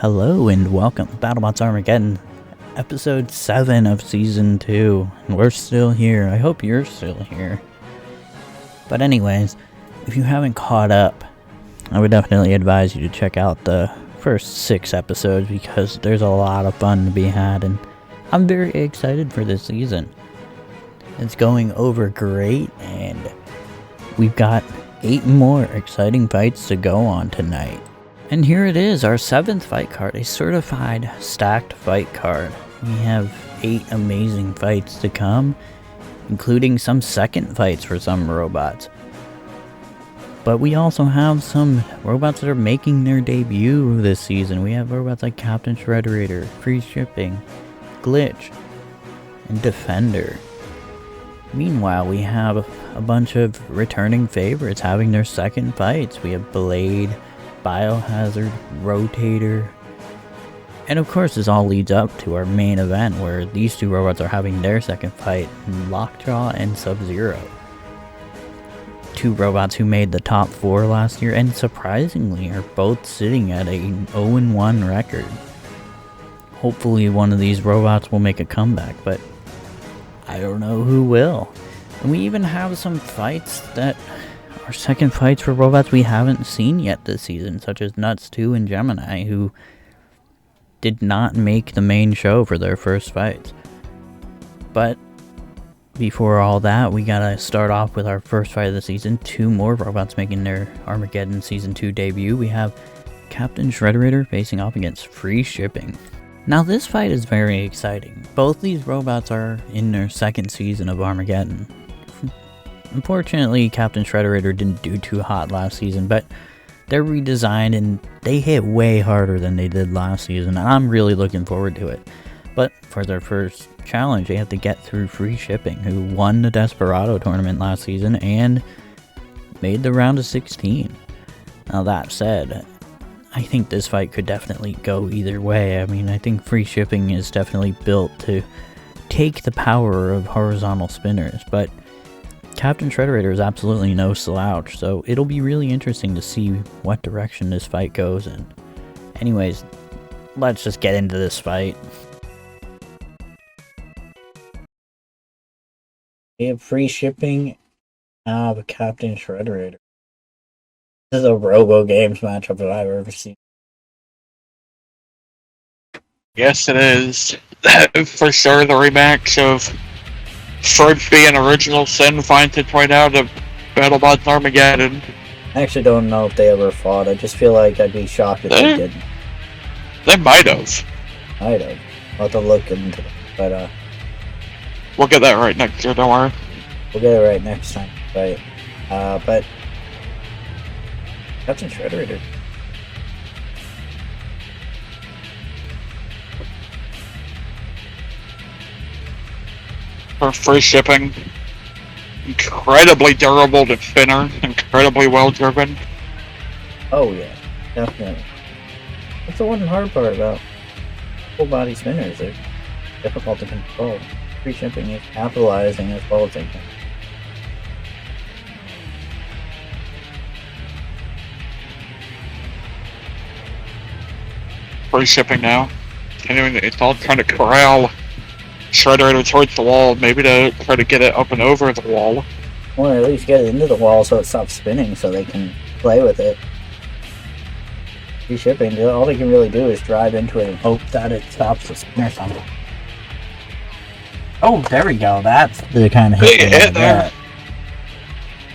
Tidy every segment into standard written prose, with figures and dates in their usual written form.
Hello and welcome to BattleBots Armageddon, episode 7 of season 2. And we're still here. I hope you're still here. But anyways, if you haven't caught up, I would definitely advise you to check out the first 6 episodes because there's a lot of fun to be had and I'm very excited for this season. It's going over great and we've got 8 more exciting fights to go on tonight. And here it is, our 7th fight card, a certified stacked fight card. We have 8 amazing fights to come, including some second fights for some robots. But we also have some robots that are making their debut this season. We have robots like Captain Shredderator, Free Shipping, Glitch, and Defender. Meanwhile, we have a bunch of returning favorites having their second fights. We have Blade, Biohazard, Rotator, and of course this all leads up to our main event where these 2 robots are having their second fight, Lockjaw and Sub-Zero. 2 robots who made the top 4 last year and surprisingly are both sitting at a 0-1 record. Hopefully one of these robots will make a comeback, but I don't know who will. And we even have some fights that are second fights for robots we haven't seen yet this season, such as Nuts 2 and Gemini, who did not make the main show for their first fights. But before all that, we gotta start off with our first fight of the season. 2 more robots making their Armageddon Season 2 debut. We have Captain Shredderator facing off against Free Shipping. Now this fight is very exciting. Both these robots are in their second season of Armageddon. Unfortunately, Captain Shredderator didn't do too hot last season, but they're redesigned and they hit way harder than they did last season, and I'm really looking forward to it. But for their first challenge, they have to get through Free Shipping, who won the Desperado tournament last season and made the round of 16. Now that said, I think this fight could definitely go either way. I mean, I think Free Shipping is definitely built to take the power of horizontal spinners, but Captain Shredderator is absolutely no slouch, so it'll be really interesting to see what direction this fight goes in. Anyways, let's just get into this fight. We have Free Shipping of Captain Shredderator. This is a Robo Games matchup that I've ever seen. Yes, it is. For sure, the rematch of Frisbee and Original Sin finds its way out of BattleBots Armageddon. I actually don't know if they ever fought. I just feel like I'd be shocked if they didn't. They might have. Might have. I'll have to look into it. But, we'll get that right next year, don't worry. We'll get it right next time. Right. But Captain Shredderator. For Free Shipping, incredibly durable to spinner, incredibly well driven. Oh yeah, definitely. That's the one hard part about full body spinners. They're difficult to control. Free Shipping is capitalizing as well as they can. Free Shipping now. It's all trying to corral Shredderator towards the wall, maybe to try to get it up and over the wall. Or at least get it into the wall so it stops spinning so they can play with it. Free Shipping, all they can really do is drive into it and hope that it stops the spin or something. Oh, there we go. That's the kind of hit there.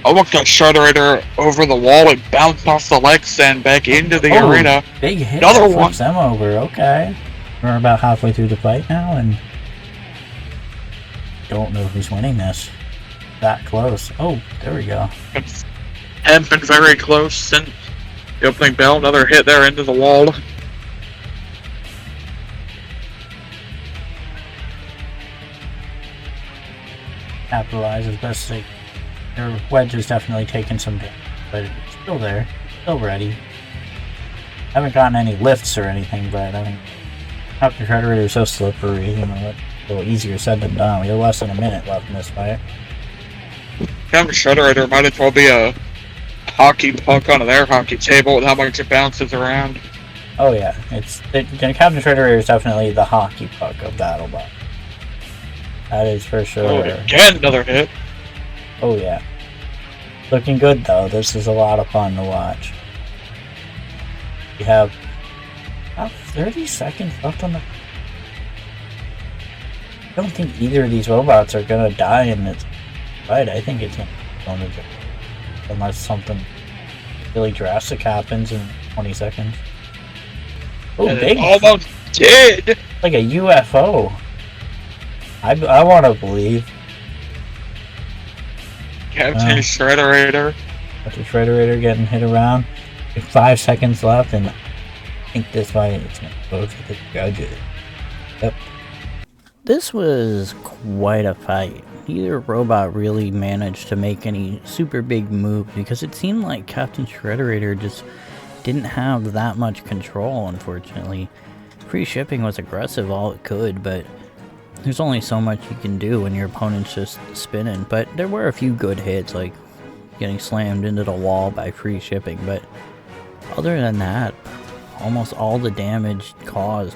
Almost got Shredderator over the wall and bounced off the legs and back into the arena. Big hit. Another one. Flips them over. Okay. We're about halfway through the fight now, and don't know who's winning this. That close. Oh, there we go. Have been very close since the opening bell. Another hit there into the wall. Capitalize as best they. Their wedge is definitely taking some damage, but it's still there, still ready. Haven't gotten any lifts or anything, but I mean, Captain Shredderator is so slippery. You know, a little easier said than done. We have less than a minute left in this fight. Captain Shredderator might as well be a hockey puck on their hockey table with how much it bounces around. Oh yeah, Captain Shredder is definitely the hockey puck of BattleBot. That is for sure. Oh, again, another hit. Oh yeah. Looking good though. This is a lot of fun to watch. We have about 30 seconds left on the... I don't think either of these robots are gonna die in this fight. I think it's going to die. Unless something really drastic happens in 20 seconds. Oh, big! Almost did! Like a UFO. I want to believe. Captain Shredderator. Captain Shredderator getting hit around. 5 seconds left, and I think this fight is going to go to the judges. Yep. This was quite a fight. Neither robot really managed to make any super big moves because it seemed like Captain Shredderator just didn't have that much control, unfortunately. Free shipping was aggressive all it could, but there's only so much you can do when your opponent's just spinning. But there were a few good hits, like getting slammed into the wall by free shipping, but other than that, almost all the damage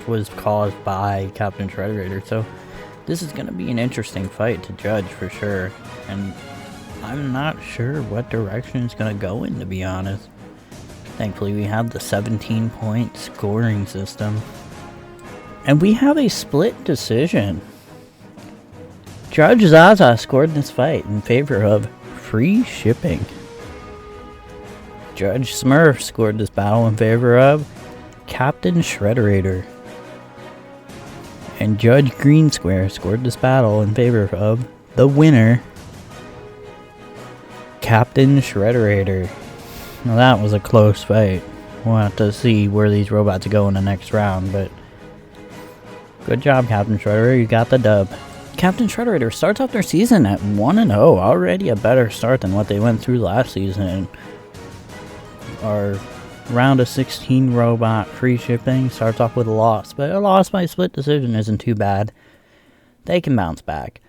was caused by Captain Shredderator, so this is going to be an interesting fight to judge for sure, and I'm not sure what direction it's going to go in, to be honest. Thankfully, we have the 17-point scoring system, and we have a split decision. Judge Zaza scored this fight in favor of free shipping. Judge Smurf scored this battle in favor of Captain Shredderator. And Judge Green Square scored this battle in favor of the winner, Captain Shredderator. Now that was a close fight. We'll have to see where these robots go in the next round, but good job, Captain Shredderator. You got the dub. Captain Shredderator starts off their season at 1-0. Already a better start than what they went through last season. Our round of 16 robot free shipping starts off with a loss, but a loss by split decision isn't too bad. They can bounce back.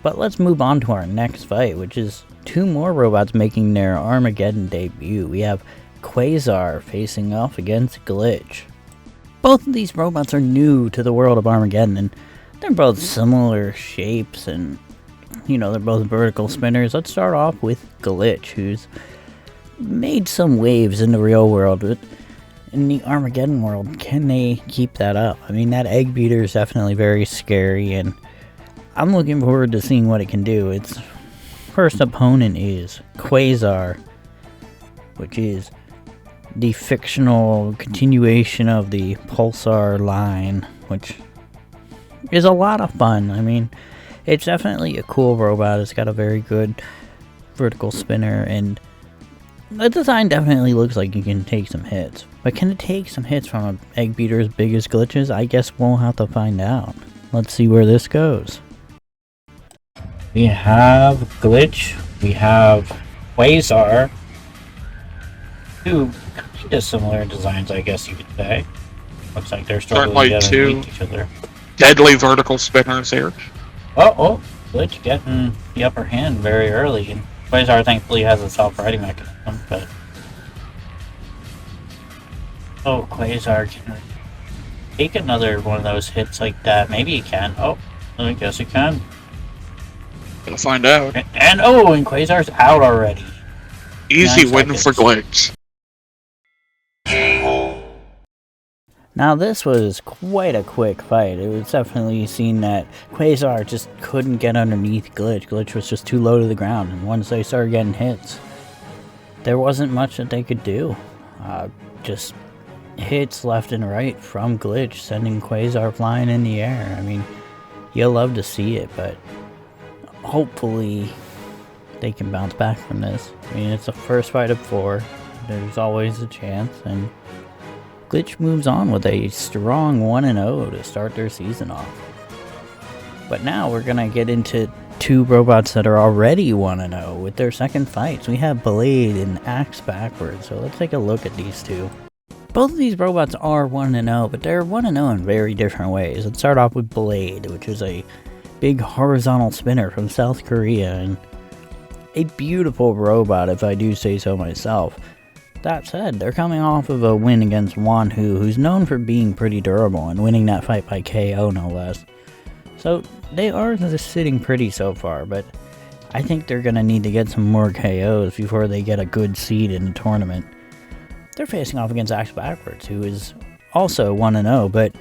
But let's move on to our next fight, which is two more robots making their Armageddon debut. We have Quasar facing off against Glitch. Both of these robots are new to the world of Armageddon, and they're both similar shapes, and they're both vertical spinners. Let's start off with Glitch, who's made some waves in the real world, but in the Armageddon world, can they keep that up? I mean, that egg beater is definitely very scary, and I'm looking forward to seeing what it can do. Its first opponent is Quasar, which is the fictional continuation of the Pulsar line, which is a lot of fun. I mean, it's definitely a cool robot. It's got a very good vertical spinner, and the design definitely looks like you can take some hits. But can it take some hits from an egg beater as big as Glitch's? I guess we'll have to find out. Let's see where this goes. We have Glitch. We have Quasar. Two kind of similar designs, I guess you could say. Looks like they're struggling to beat each other. Deadly vertical spinners here. Oh, Glitch getting the upper hand very early, and Quasar thankfully has a self-righting mechanism, but... Oh, Quasar can take another one of those hits like that. Maybe he can. Oh, I guess he can. Gonna find out. And Quasar's out already. Easy win for Glitch. Now this was quite a quick fight. It was definitely seen that Quasar just couldn't get underneath Glitch. Glitch was just too low to the ground, and once they started getting hits, there wasn't much that they could do. Just hits left and right from Glitch, sending Quasar flying in the air. I mean, you'll love to see it, but hopefully they can bounce back from this. I mean, it's the first fight of 4. There's always a chance, and Glitch moves on with a strong 1-0 to start their season off. But now we're going to get into two robots that are already 1-0 with their second fights. We have Blade and Axe Backwards, so let's take a look at these two. Both of these robots are 1-0, but they're 1-0 in very different ways. Let's start off with Blade, which is a big horizontal spinner from South Korea, and a beautiful robot if I do say so myself. That said, they're coming off of a win against Wanhu, who's known for being pretty durable and winning that fight by KO no less. So they are just sitting pretty so far, but I think they're going to need to get some more KOs before they get a good seed in the tournament. They're facing off against Axe Backwards, who is also 1-0, but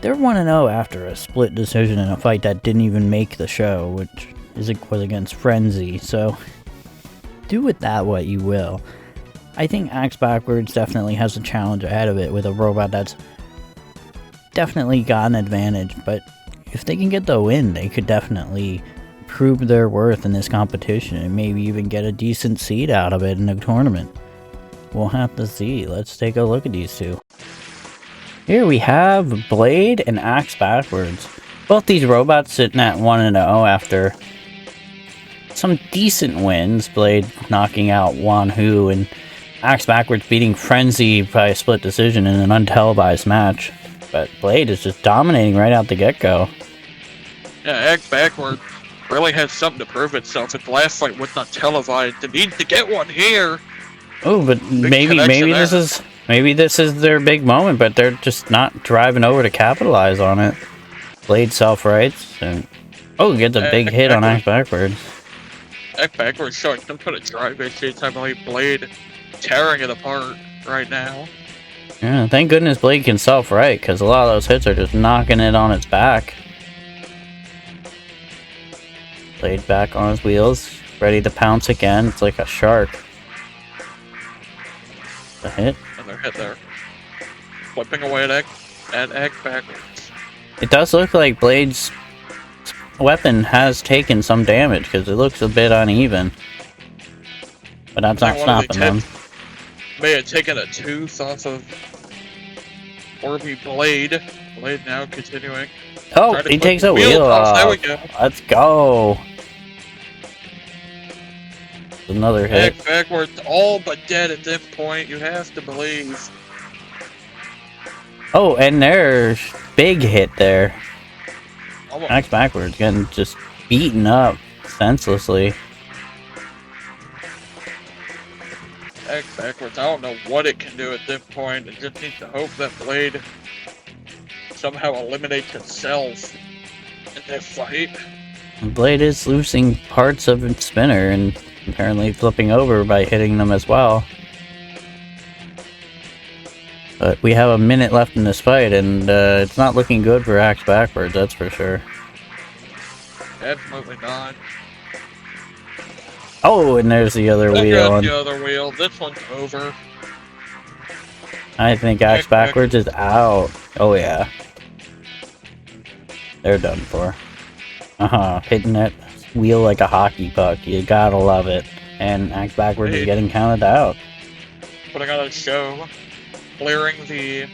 they're 1-0 after a split decision in a fight that didn't even make the show, which was against Frenzy, so do with that what you will. I think Axe Backwards definitely has a challenge ahead of it with a robot that's definitely got an advantage, but if they can get the win, they could definitely prove their worth in this competition and maybe even get a decent seed out of it in the tournament. We'll have to see. Let's take a look at these two. Here we have Blade and Axe Backwards. Both these robots sitting at 1-0 after some decent wins. Blade knocking out Wanhu and Axe Backwards beating Frenzy by a split decision in an untelevised match. But Blade is just dominating right out the get-go. Yeah, Axe Backwards really has something to prove itself. If the last fight was not televised, it needs to get one here. Oh, but maybe this is their big moment, but they're just not driving over to capitalize on it. Blade self-rights and gets a big hit on Axe Backwards. Axe Backwards showing some kind of drive issues. I believe Blade tearing it apart right now. Yeah, thank goodness Blade can self-right, because a lot of those hits are just knocking it on its back. Blade back on his wheels, ready to pounce again. It's like a shark. A hit. Another hit there. Flipping away at Axe Backwards. It does look like Blade's weapon has taken some damage, because it looks a bit uneven. But that's not stopping them. May have taken a tooth off of Orby Blade. Blade now continuing. Oh, he takes a wheel off. There we go. Let's go. Another hit. Axe Backwards, all but dead at this point. You have to believe. Oh, and there's big hit there. Almost. Axe Backwards getting just beaten up senselessly. Axe Backwards, I don't know what it can do at this point. It just needs to hope that Blade somehow eliminates itself in this fight. Blade is losing parts of its spinner and apparently flipping over by hitting them as well. But we have a minute left in this fight, and it's not looking good for Axe Backwards, that's for sure. Absolutely not. Oh, and there's the other wheel. The other wheel. This one's over. I think Axe Backwards is out. Oh yeah. They're done for. Hitting that wheel like a hockey puck. You gotta love it. And Axe Backwards is getting counted out. Putting on a show. Clearing the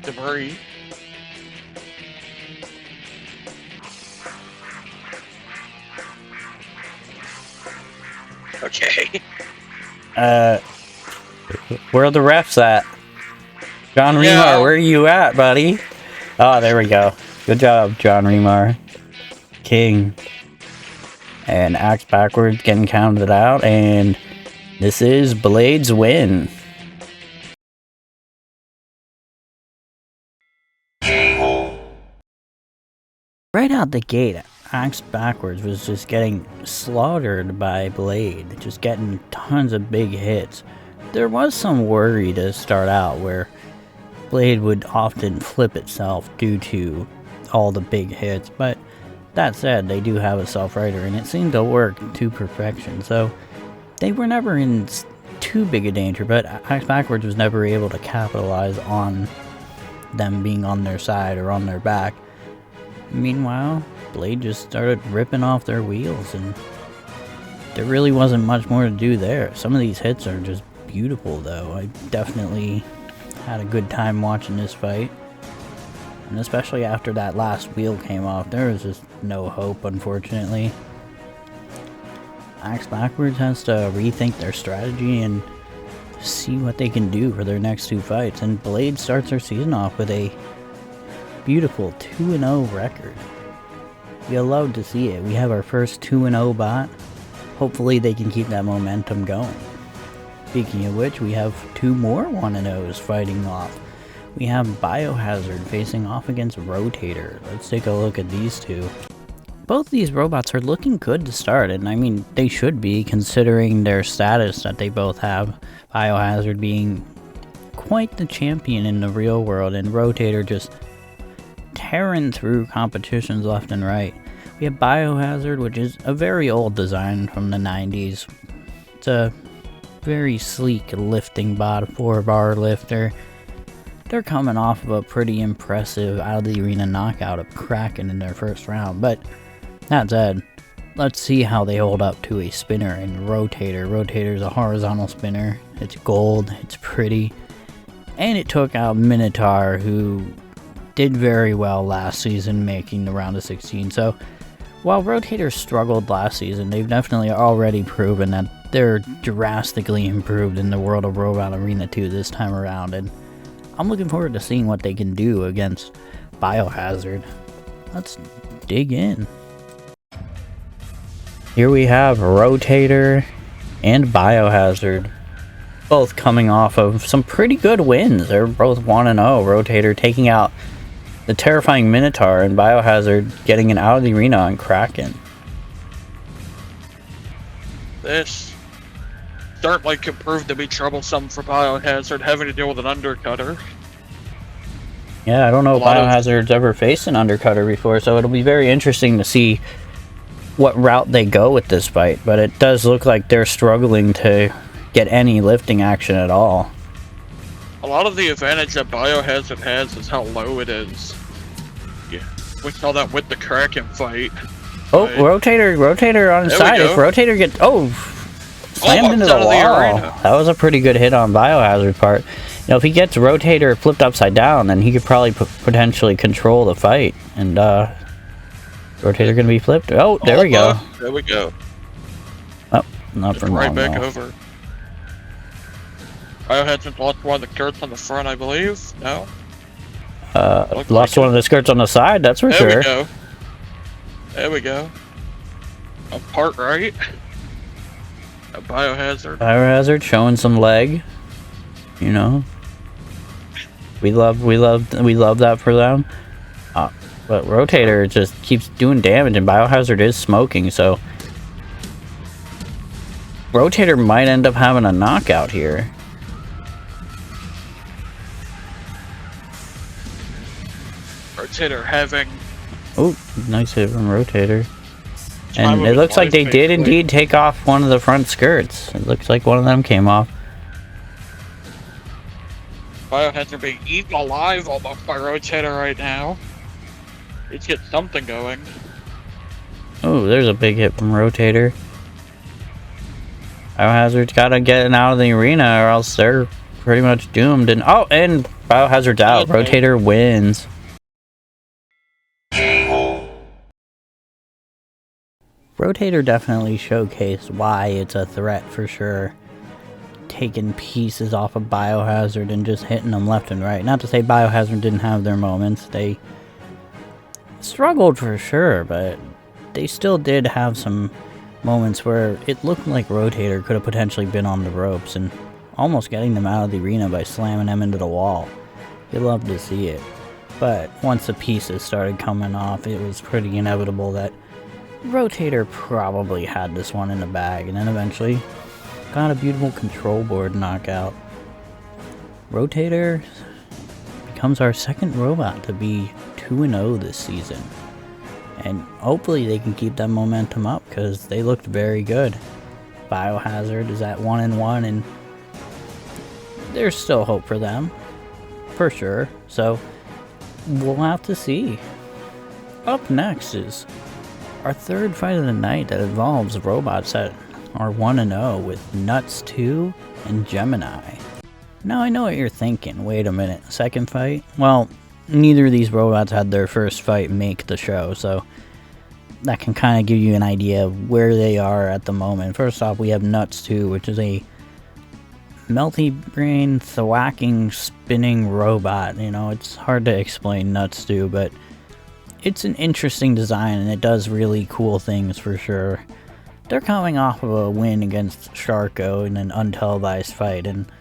debris. Okay. Where are the refs at? John Remar, where are you at, buddy? Oh, there we go. Good job, John Remar. King. And Axe Backwards getting counted out, and this is Blade's win. Right out the gate, Axe Backwards was just getting slaughtered by Blade, just getting tons of big hits. There was some worry to start out where Blade would often flip itself due to all the big hits, but that said, they do have a self-righter and it seemed to work to perfection, so they were never in too big a danger, but Axe Backwards was never able to capitalize on them being on their side or on their back. Meanwhile, Blade just started ripping off their wheels, and there really wasn't much more to do there. Some of these hits are just beautiful, though. I definitely had a good time watching this fight, and especially after that last wheel came off, there was just no hope, unfortunately. Axe Backwards has to rethink their strategy and see what they can do for their next two fights, and Blade starts their season off with a beautiful 2-0 record. You'll love to see it. We have our first 2-0 bot. Hopefully they can keep that momentum going. Speaking of which, we have 2 more 1-0s fighting off. We have Biohazard facing off against Rotator. Let's take a look at these two. Both these robots are looking good to start, and I mean, they should be considering their status that they both have. Biohazard being quite the champion in the real world, and Rotator just tearing through competitions left and right. We have Biohazard, which is a very old design from the 90s. It's a very sleek lifting bot, 4-bar lifter. They're coming off of a pretty impressive out of the arena knockout of Kraken in their first round, but that said, let's see how they hold up to a spinner in Rotator. Rotator's a horizontal spinner. It's gold, it's pretty, and it took out Minotaur, who did very well last season, making the round of 16. So while Rotator struggled last season, they've definitely already proven that they're drastically improved in the World of Robot Arena 2 this time around, and I'm looking forward to seeing what they can do against Biohazard. Let's dig in. Here we have Rotator and Biohazard, both coming off of some pretty good wins. They're both 1-0. Rotator taking out the terrifying Minotaur, and Biohazard getting an out of the arena on Kraken. This certainly can prove to be troublesome for Biohazard, having to deal with an undercutter. Yeah, I don't know if Biohazard's ever faced an undercutter before, so it'll be very interesting to see what route they go with this fight, but it does look like they're struggling to get any lifting action at all. A lot of the advantage that Biohazard has is how low it is. Yeah, we saw that with the Kraken fight. Oh, right. Rotator on his side. If Rotator gets slammed into the wall. That was a pretty good hit on Biohazard's part. You know, if he gets Rotator flipped upside down, then he could probably potentially control the fight. And Rotator gonna be flipped. Oh, there we go. There we go. Oh, nothing right wrong. Back over. Biohazard lost one of the skirts on the front, I believe. No. Lost one of the skirts on the side. That's for sure. There we go. There we go. A part right. A Biohazard. Biohazard showing some leg. You know, we love that for them. But Rotator just keeps doing damage, and Biohazard is smoking, so Rotator might end up having a knockout here. Rotator having. Oh, nice hit from Rotator. And it looks like they did indeed take off one of the front skirts. It looks like one of them came off. Biohazard being eaten alive almost by Rotator right now. Let's get something going. Oh, there's a big hit from Rotator. Biohazard's gotta get out of the arena or else they're pretty much doomed. And and Biohazard's out. Rotator wins. Rotator definitely showcased why it's a threat for sure. Taking pieces off of Biohazard and just hitting them left and right. Not to say Biohazard didn't have their moments. They struggled for sure, but they still did have some moments where it looked like Rotator could have potentially been on the ropes and almost getting them out of the arena by slamming them into the wall. You love to see it. But once the pieces started coming off, it was pretty inevitable that Rotator probably had this one in the bag, and then eventually got a beautiful control board knockout. Rotator becomes our second robot to be 2-0 this season. And hopefully they can keep that momentum up because they looked very good. Biohazard is at 1-1 and there's still hope for them. For sure. So we'll have to see. Up next is our third fight of the night that involves robots that are 1-0 with Nuts 2 and Gemini. Now I know what you're thinking. Wait a minute, second fight? Well, neither of these robots had their first fight make the show, so that can kind of give you an idea of where they are at the moment. First off, we have Nuts 2, which is a melty brain, thwacking, spinning robot. You know, it's hard to explain Nuts 2, but it's an interesting design and it does really cool things for sure. they're coming off of a win against Sharko in an untelevised fight, and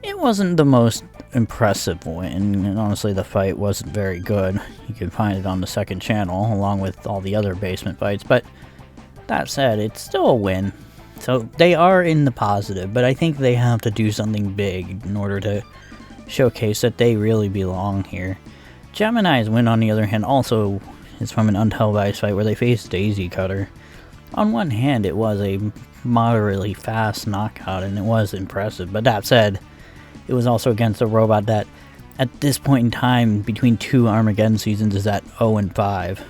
it wasn't the most impressive win, and honestly the fight wasn't very good. You can find it on the second channel along with all the other basement fights, but that said, it's still a win. So they are in the positive, but I think they have to do something big in order to showcase that they really belong here. Gemini's win, on the other hand, also is from an untelevised fight where they faced Daisy Cutter. On one hand, it was a moderately fast knockout, and it was impressive, but that said, it was also against a robot that, at this point in time, between two Armageddon seasons, is at 0-5.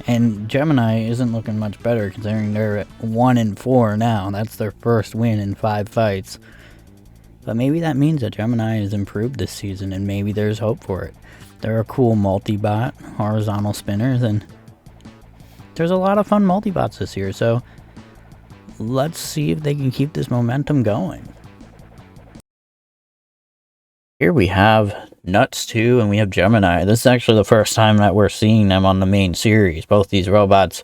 And Gemini isn't looking much better, considering they're at 1-4 now. That's their first win in 5 fights. But maybe that means that Gemini has improved this season, and maybe there's hope for it. They're a cool multi-bot, horizontal spinners, and there's a lot of fun multi-bots this year, so let's see if they can keep this momentum going. Here we have Nuts 2 and we have Gemini. This is actually the first time that we're seeing them on the main series. Both these robots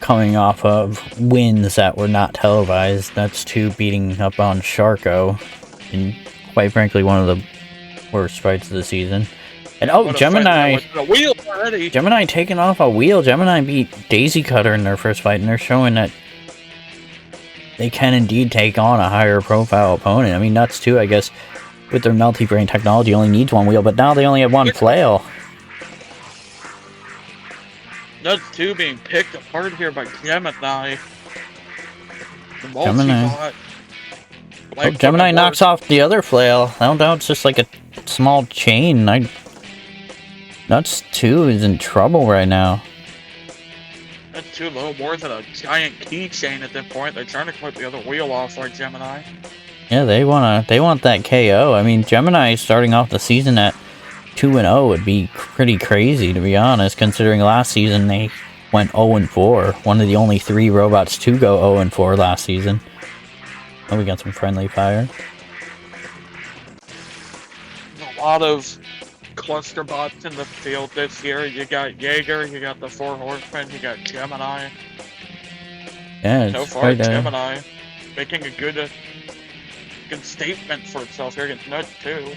coming off of wins that were not televised. Nuts 2 beating up on Sharko in, quite frankly, one of the worst fights of the season. And oh, Gemini taking off a wheel. Gemini beat Daisy Cutter in their first fight, and they're showing that they can indeed take on a higher profile opponent. I mean, Nuts 2, I guess, with their multi-brain technology, only needs one wheel, but now they only have one flail. Nuts 2 being picked apart here by Gemini. The multi-bot. Oh, Gemini knocks off the other flail. I don't know, it's just like a small chain. Nuts 2 is in trouble right now. Nuts 2 a little more than a giant keychain at that point. They're trying to clip the other wheel off like Gemini. Yeah, they want that KO. I mean, Gemini starting off the season at 2-0 would be pretty crazy, to be honest, considering last season they went 0-4. One of the only 3 robots to go 0-4 last season. Oh, we got some friendly fire. A lot of cluster bots in the field this year. You got Jaeger, you got the 4 Horsemen, you got Gemini. Yeah, so far, Gemini making a good statement for itself here against Nuts 2.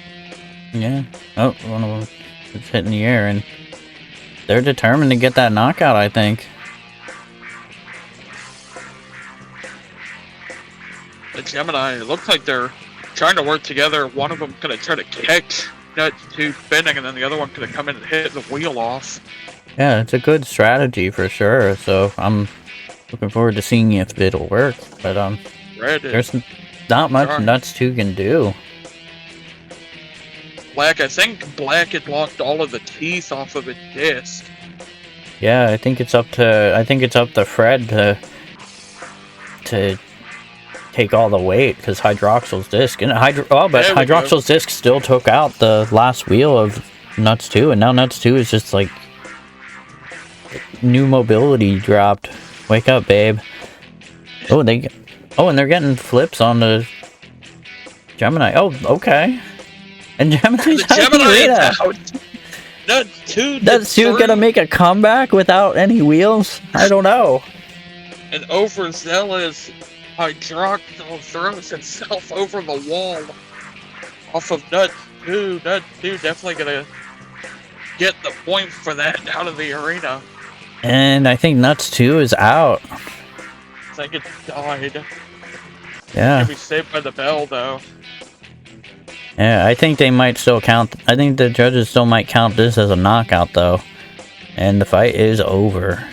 Yeah. Oh, one of them is hitting the air, and they're determined to get that knockout, I think. The Gemini, it looks like they're trying to work together. One of them gonna try to catch Nuts 2 spinning, and then the other one gonna come in and hit the wheel off. Yeah, it's a good strategy for sure, so I'm looking forward to seeing if it'll work. But there's not much Nuts 2 can do. I think Black had lost all of the teeth off of its disc. Yeah, I think it's up to Fred to take all the weight, because Hydroxyl's disc Hydroxyl's disc still took out the last wheel of Nuts 2, and now Nuts 2 is just like new mobility dropped. Wake up, babe. And they're getting flips on the Gemini. Oh, okay. And Gemini's out. Nuts 2 gonna make a comeback without any wheels? I don't know. An overzealous Hydroxyl throws himself over the wall off of Nuts 2. Nuts 2 definitely gonna get the point for that out of the arena. And I think Nuts 2 is out. I think it died. Yeah. Can be saved by the bell, though. Yeah, I think they might still count. I think the judges still might count this as a knockout, though. And the fight is over.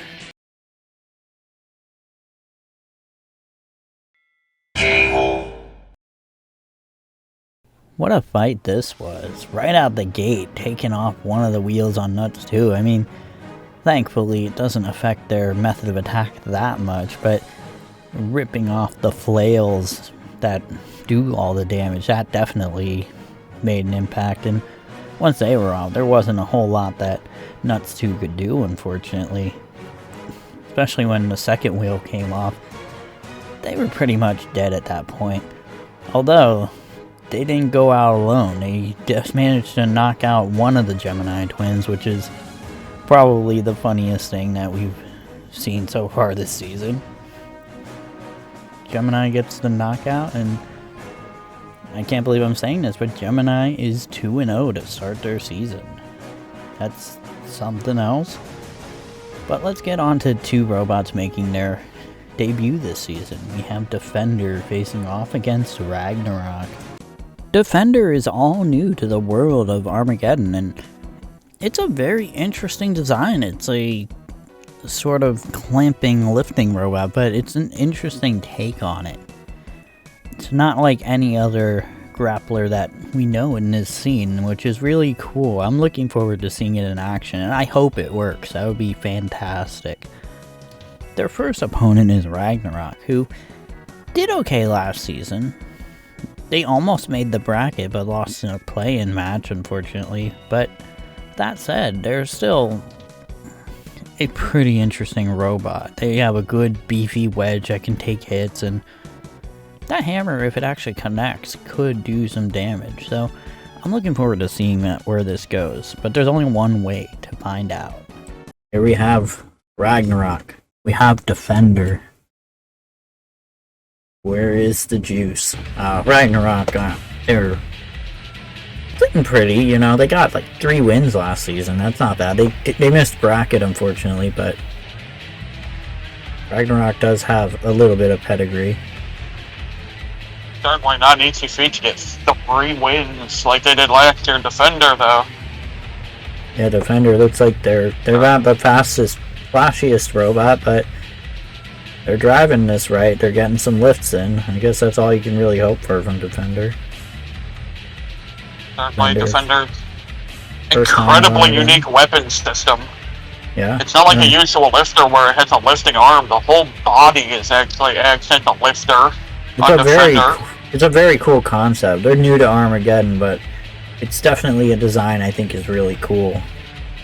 What a fight this was. Right out the gate, taking off one of the wheels on Nuts 2. I mean, thankfully it doesn't affect their method of attack that much, but ripping off the flails that do all the damage, that definitely made an impact. And once they were out, there wasn't a whole lot that Nuts 2 could do, unfortunately. Especially when the second wheel came off. They were pretty much dead at that point. Although, they didn't go out alone. They just managed to knock out one of the Gemini twins, which is probably the funniest thing that we've seen so far this season. Gemini gets the knockout, and I can't believe I'm saying this, but Gemini is 2-0 to start their season. That's something else. But let's get on to two robots making their debut this season. We have Defender facing off against Ragnarok. Defender is all new to the world of Armageddon, and it's a very interesting design. It's a sort of clamping lifting robot, but it's an interesting take on it. It's not like any other grappler that we know in this scene, which is really cool. I'm looking forward to seeing it in action, and I hope it works. That would be fantastic. Their first opponent is Ragnarok, who did okay last season. They almost made the bracket, but lost in a play-in match, unfortunately. But that said, they're still a pretty interesting robot. They have a good beefy wedge that can take hits, and that hammer, if it actually connects, could do some damage. So I'm looking forward to seeing where this goes. But there's only one way to find out. Here we have Ragnarok. We have Defender. Where is the juice? Ragnarok, they're looking pretty, you know. They got like 3 wins last season. That's not bad. They missed bracket, unfortunately, but Ragnarok does have a little bit of pedigree. Certainly not an easy feat to get 3 wins like they did last year in Defender, though. Yeah, Defender looks like they're not the fastest, flashiest robot, but they're driving this right. They're getting some lifts in. I guess that's all you can really hope for from Defender. Certainly, Defender's incredibly unique weapon system. Yeah. It's not like a usual lifter where it has a lifting arm. The whole body is actually acting a lifter. It's a very cool concept. They're new to Armageddon, but it's definitely a design I think is really cool.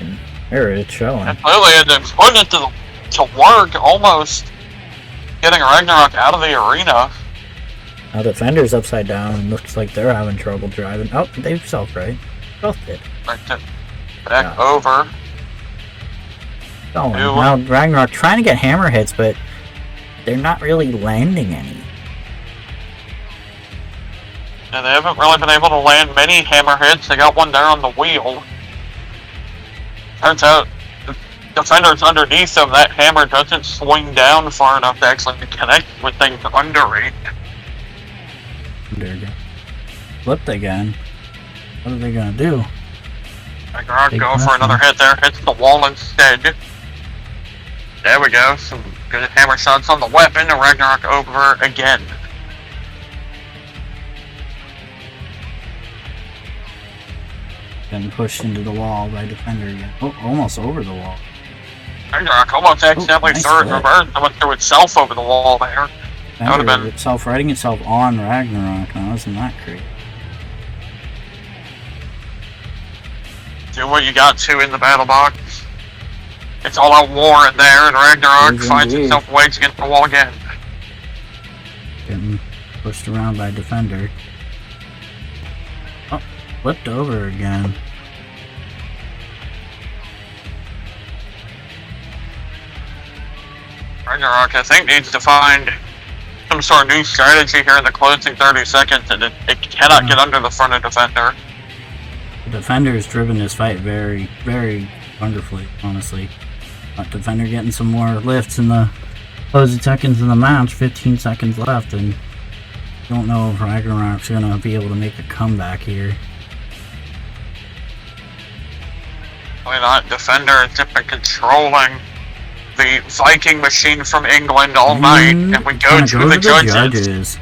And there it's showing. Absolutely, and it's putting it to work, almost getting Ragnarok out of the arena. Now Defender's upside down and looks like they're having trouble driving. Oh, they've self-right. Both did. Back over. Oh, now Ragnarok trying to get hammer hits, but they're not really landing any. And they haven't really been able to land many hammer hits. They got one there on the wheel. Turns out, the Defender's underneath them. That hammer doesn't swing down far enough to actually connect with things under it. There you go. Flipped again. What are they gonna do? Ragnarok go for another hit there. Hits the wall instead. There we go. Some good hammer shots on the weapon. And Ragnarok over again. Getting pushed into the wall by Defender again. Oh, almost over the wall. Ragnarok almost accidentally threw it in reverse. It went through itself over the wall there. That would have been itself riding itself on Ragnarok. Now, isn't that crazy? Do what you got to in the BattleBots. It's all out war in there, and Ragnarok finds itself wedged against the wall again. Getting pushed around by Defender. Oh, flipped over again. Ragnarok, I think, needs to find some sort of new strategy here in the closing 30 seconds, and it cannot get under the front of Defender. The Defender has driven this fight very, very wonderfully, honestly. Defender getting some more lifts in the closing seconds in the match. 15 seconds left, and don't know if Ragnarok's gonna be able to make a comeback here. Why not? Defender has just been controlling the Viking machine from England all night, and we go to the judges.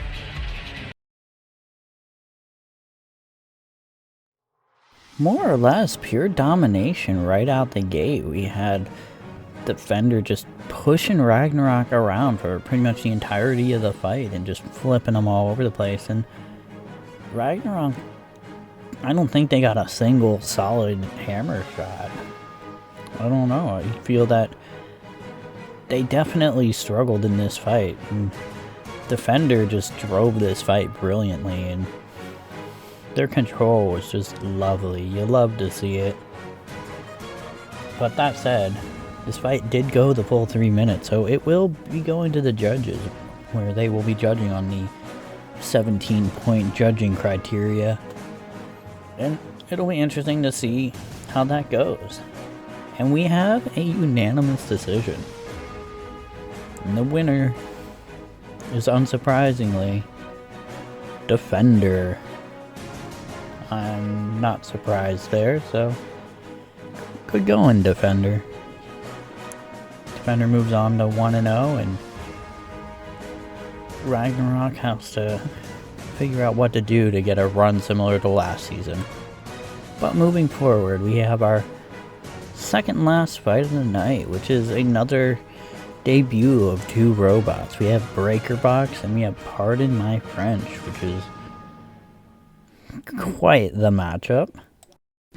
More or less pure domination right out the gate. We had Defender just pushing Ragnarok around for pretty much the entirety of the fight and just flipping them all over the place. And Ragnarok, I don't think they got a single solid hammer shot. I don't know. I feel that they definitely struggled in this fight. And Defender just drove this fight brilliantly, and their control was just lovely. You love to see it. But that said, this fight did go the full 3 minutes, so it will be going to the judges. where they will be judging on the 17-point judging criteria. And it'll be interesting to see how that goes. And we have a unanimous decision. And the winner is, unsurprisingly, Defender. I'm not surprised there, so good going, Defender. Defender moves on to 1-0, and Ragnarok has to figure out what to do to get a run similar to last season. But moving forward, we have our second last fight of the night, which is another debut of two robots. We have BreakerBox and we have Pardon My French, which is quite the matchup.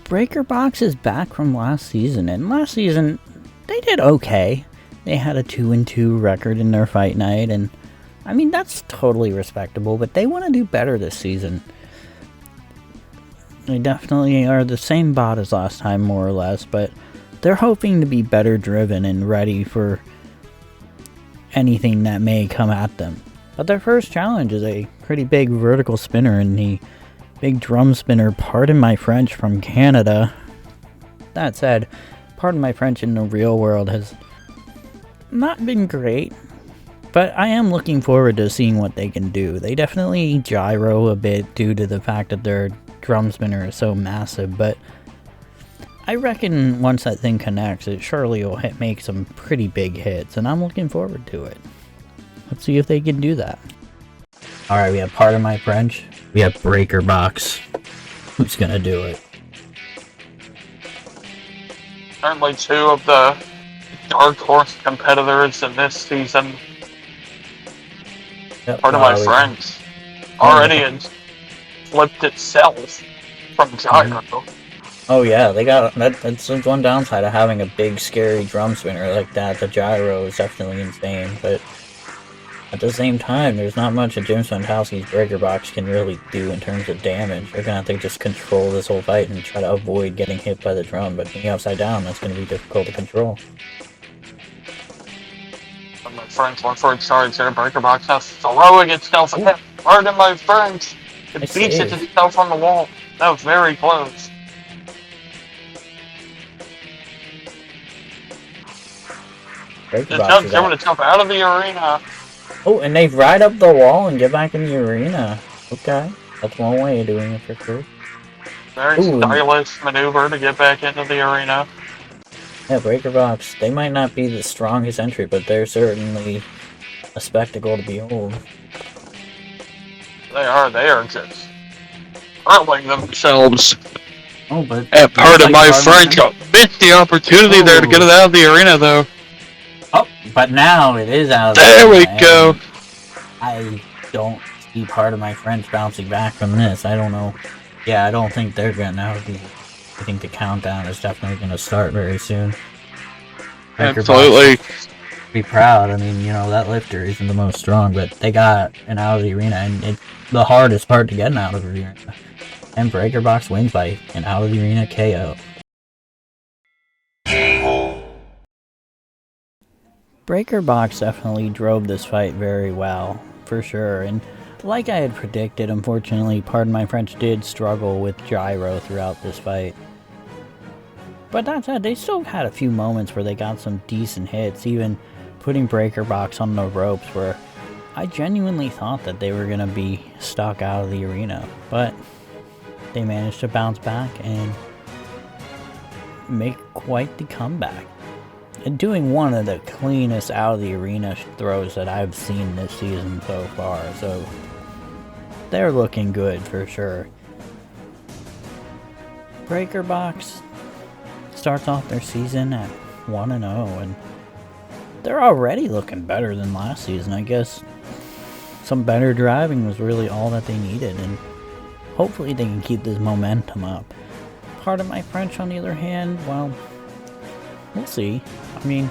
BreakerBox is back from last season, and last season they did okay. They had a 2-2 record in their fight night, and I mean, that's totally respectable, but they want to do better this season. They definitely are the same bot as last time, more or less, but they're hoping to be better driven and ready for anything that may come at them. But their first challenge is a pretty big vertical spinner in the big drum spinner, Pardon My French, from Canada. That said, Pardon My French in the real world has not been great, but I am looking forward to seeing what they can do. They definitely gyro a bit due to the fact that their drum spinner is so massive, but I reckon once that thing connects, it surely will make some pretty big hits, and I'm looking forward to it. Let's see if they can do that. Alright, we have Pardon My French. We have BreakerBox. Who's gonna do it? Certainly two of the dark horse competitors in this season. Yep, Pardon My French already had flipped itself from gyro. Oh yeah, they got that's one downside of having a big scary drum spinner like that. The gyro is definitely insane, but at the same time, there's not much that James Fantowski's BreakerBox can really do in terms of damage. They're gonna have to just control this whole fight and try to avoid getting hit by the drum, but being upside down, that's gonna be difficult to control. My friends went for a charge there. BreakerBox now throwing itself at him. Pardon My French. It beats it itself on the wall. That was very close. It's now throwing itself out of the arena. Oh, and they ride up the wall and get back in the arena. Okay, that's one way of doing it for sure. Very stylish maneuver to get back into the arena. Yeah, BreakerBox, they might not be the strongest entry, but they're certainly a spectacle to behold. They are just hurling themselves. Oh, but and Pardon My French missed the opportunity there to get it out of the arena, though. Oh, but now it is out of there we go. I don't see Pardon My French bouncing back from this. I don't know. Yeah, I don't think they're gonna now be. I think the countdown is definitely gonna start very soon. Absolutely. Be proud. I mean, you know, that lifter isn't the most strong, but they got an out of the arena, and it's the hardest part to get an out of the arena. And BreakerBox wins by an out of the arena KO. BreakerBox definitely drove this fight very well, for sure, and like I had predicted, unfortunately, Pardon My French did struggle with gyro throughout this fight. But that said, they still had a few moments where they got some decent hits, even putting BreakerBox on the ropes, where I genuinely thought that they were going to be stuck out of the arena, but they managed to bounce back and make quite the comeback. And doing one of the cleanest out of the arena throws that I've seen this season so far, so they're looking good for sure. BreakerBox starts off their season at 1-0, and they're already looking better than last season. I guess some better driving was really all that they needed, and hopefully they can keep this momentum up. Pardon My French, on the other hand, well, we'll see. I mean,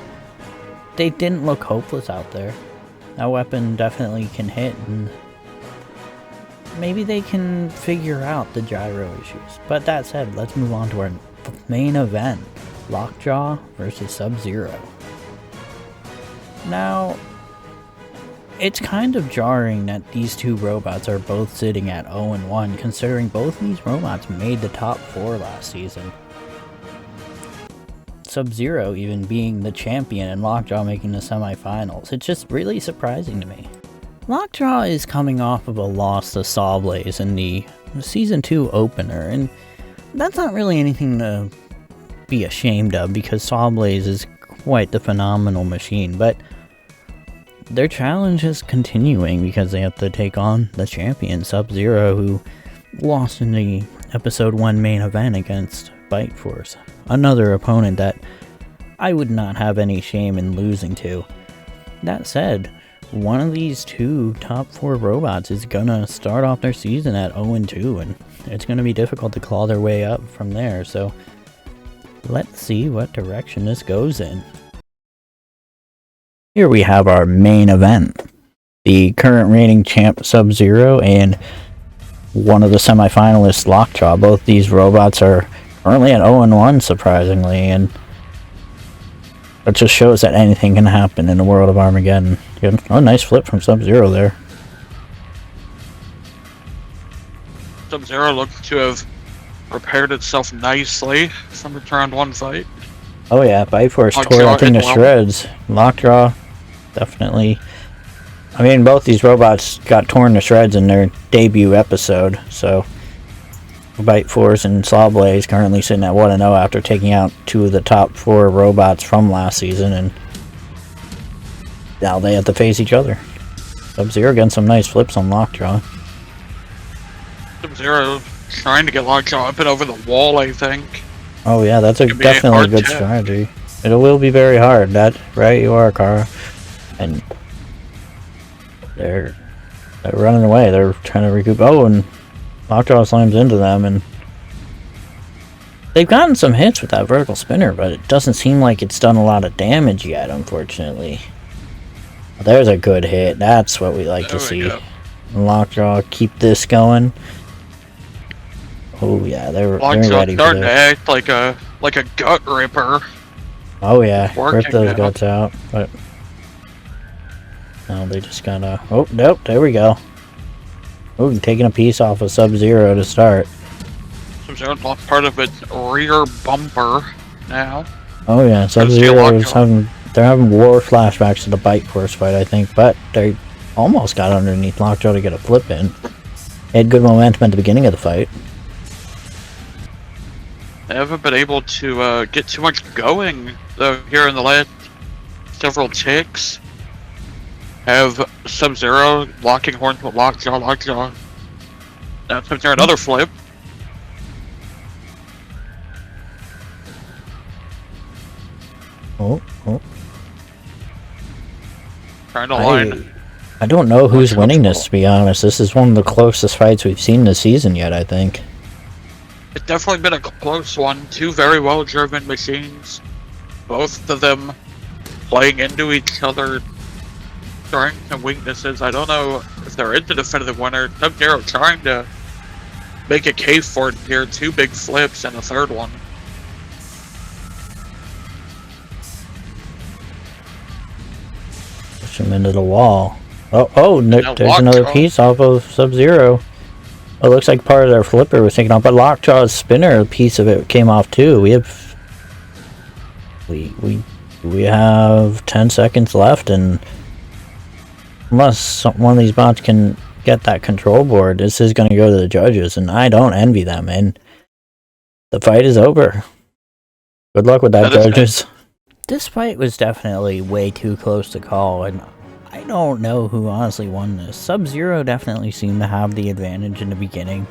they didn't look hopeless out there. That weapon definitely can hit, and maybe they can figure out the gyro issues. But that said, let's move on to our main event. Lockjaw versus Sub-Zero. Now, It's kind of jarring that these two robots are both sitting at 0-1, considering both of these robots made the top 4 last season. Sub-Zero even being the champion and Lockjaw making the semifinals. It's just really surprising to me. Lockjaw is coming off of a loss to Sawblaze in the Season 2 opener, and that's not really anything to be ashamed of because Sawblaze is quite the phenomenal machine, but their challenge is continuing because they have to take on the champion, Sub-Zero, who lost in the Episode 1 main event against Bite Force. Another opponent that I would not have any shame in losing to. That said, one of these two top 4 robots is gonna start off their season at 0-2, and it's gonna be difficult to claw their way up from there, so let's see what direction this goes in. Here we have our main event. The current reigning champ Sub-Zero and one of the semifinalists Lockjaw. Both these robots are currently at 0-1, surprisingly, and it just shows that anything can happen in the world of Armageddon. Good. Oh, nice flip from Sub-Zero there. Sub-Zero looked to have prepared itself nicely from the round 1 fight. Oh yeah, Bite Force tore that thing to shreds. Lockjaw, definitely. I mean, both these robots got torn to shreds in their debut episode, so Bite Force and Sawblaze currently sitting at 1-0 after taking out 2 of the top 4 robots from last season, and now they have to face each other. Sub-Zero getting some nice flips on Lockjaw. Sub-Zero trying to get Lockjaw up and over the wall, I think. Oh yeah, that's definitely a good strategy. It will be very hard. That right, you are, Kara. And they're running away. They're trying to recoup. Oh, and Lockjaw slams into them, and they've gotten some hits with that vertical spinner, but it doesn't seem like it's done a lot of damage yet, unfortunately. There's a good hit. That's what we like to see. Lockjaw keep this going. Oh yeah, they're ready for starting to act like a gut ripper. Oh yeah, rip those guts out. But no, they just gotta. Oh nope, there we go. Oh, taking a piece off of Sub-Zero to start. Sub-Zero lost part of its rear bumper now. Oh yeah, Sub-Zero is having war flashbacks to the Bite Force fight, I think, but they almost got underneath Lockjaw to get a flip in. They had good momentum at the beginning of the fight. They haven't been able to get too much going, though, here in the last several ticks. Have Sub-Zero locking horns with Lockjaw. Now Sub-Zero another flip. Oh. Trying to line. I don't know who's winning this, to be honest. This is one of the closest fights we've seen this season yet, I think. It's definitely been a close one. 2 very well-driven machines. Both of them playing into each other. Strengths and weaknesses. I don't know if there is a definitive winner. Sub-Zero trying to make a case for it here. 2 big flips and a third one. Push him into the wall. Oh, there's another piece off of Sub-Zero. It looks like part of their flipper was taken off, but Lockjaw's spinner, a piece of it came off too. We have 10 seconds left, and unless one of these bots can get that control board, this is going to go to the judges, and I don't envy them, and the fight is over. Good luck with that, judges. This fight was definitely way too close to call, and I don't know who honestly won this. Sub-Zero definitely seemed to have the advantage in the beginning,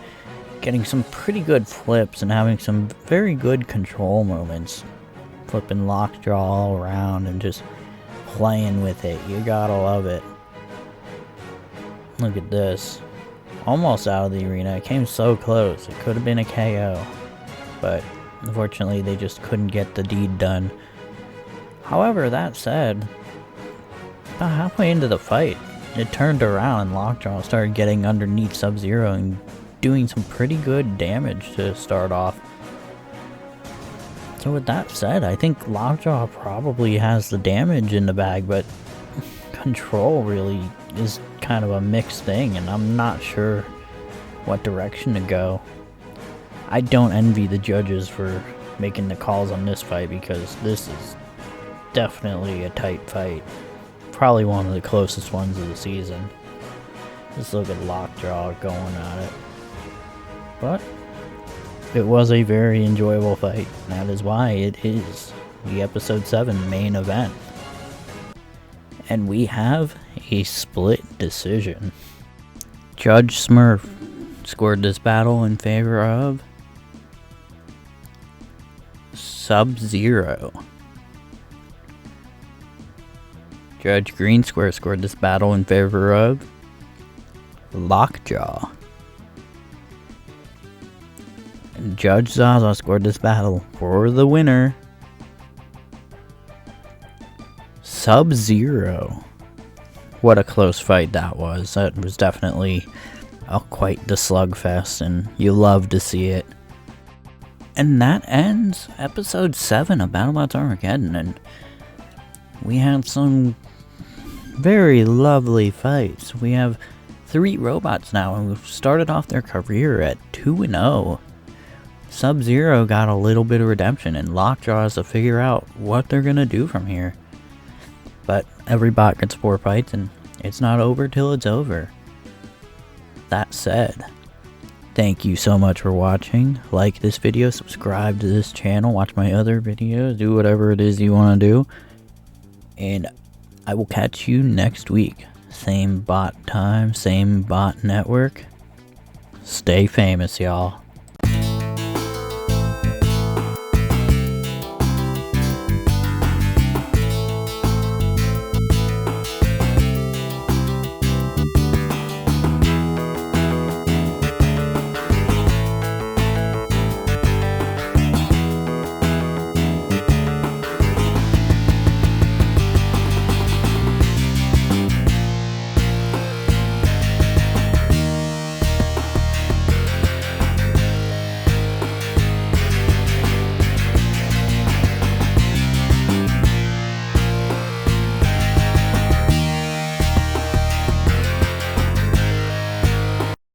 getting some pretty good flips and having some very good control moments. Flipping Lockjaw all around and just playing with it. You gotta love it. Look at this. Almost out of the arena. It came so close. It could have been a KO. But unfortunately they just couldn't get the deed done. However, that said, about halfway into the fight, it turned around and Lockjaw started getting underneath Sub-Zero and doing some pretty good damage to start off. So with that said, I think Lockjaw probably has the damage in the bag, but control really is kind of a mixed thing, and I'm not sure what direction to go. I don't envy the judges for making the calls on this fight, because this is definitely a tight fight. Probably one of the closest ones of the season. Just look at Lockjaw going at it. But it was a very enjoyable fight. That is why it is the episode 7 main event. And we have a split decision. Judge Smurf scored this battle in favor of Sub-Zero. Judge Green Square scored this battle in favor of Lockjaw. And Judge Zaza scored this battle for the winner, Sub-Zero. What a close fight that was. That was definitely quite the slugfest, and you love to see it. And that ends episode 7 of BattleBots Armageddon, and we had some very lovely fights. We have 3 robots now, and we've started off their career at 2-0. Sub-Zero got a little bit of redemption, and Lockjaw has to figure out what they're gonna do from here. But every bot gets 4 fights, and it's not over till it's over. That said, thank you so much for watching. Like this video, subscribe to this channel, watch my other videos, do whatever it is you want to do. And I will catch you next week. Same bot time, same bot network. Stay famous, y'all.